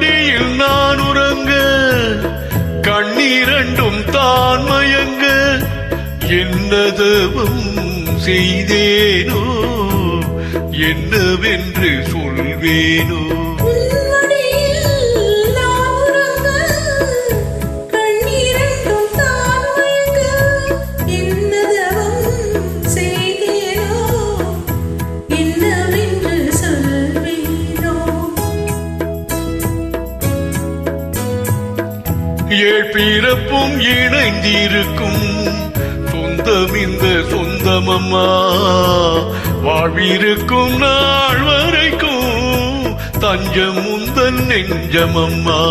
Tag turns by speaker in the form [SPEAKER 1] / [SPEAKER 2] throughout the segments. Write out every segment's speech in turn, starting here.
[SPEAKER 1] மடியில் நான் உறங்க கண்ணீரண்டும் தான் மயங்க என்னதவம் செய்தேனோ என்னவென்று சொல்வேனோ பிறப்பும் இணைந்திருக்கும் சொந்தம் இந்த சொந்தமம்மா வாழ்விருக்கும் நாள் வரைக்கும் தஞ்சம் முந்தன் நெஞ்சமம்மா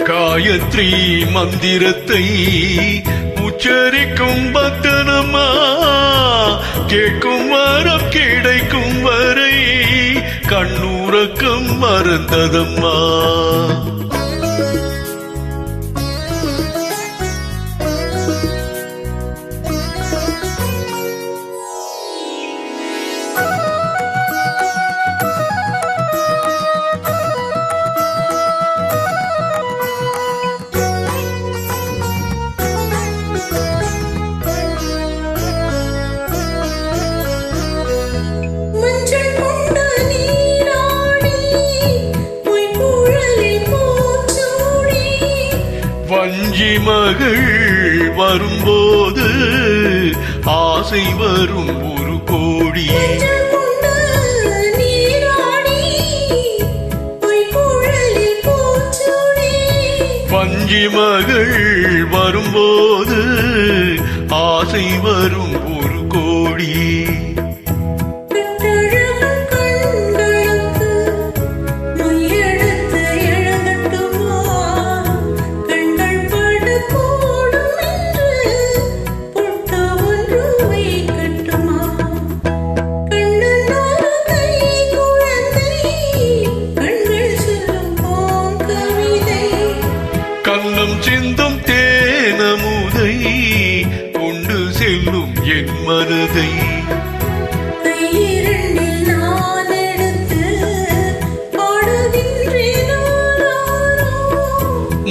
[SPEAKER 1] காயத்ரி மந்திரத்தை உச்சரிக்கும் பக்தனம்மா கேட்கும் வரம் கிடைக்கும் வரை கண்ணூரக்கம் மறந்ததம்மா வஞ்சி மகள் வரும்போது ஆசை வரும் ஒரு கோடி வஞ்சி மகள் வரும்போது ஆசை வரும் ஒரு கோடி கண்ணம் சிந்தும் தேனமுதை கொண்டு செல்லும் என் மனதை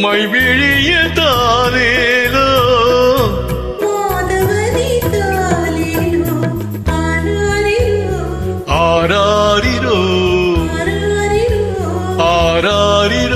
[SPEAKER 1] மைவிழிய தாலேலோ ஆராரிரோ ஆராரிரோ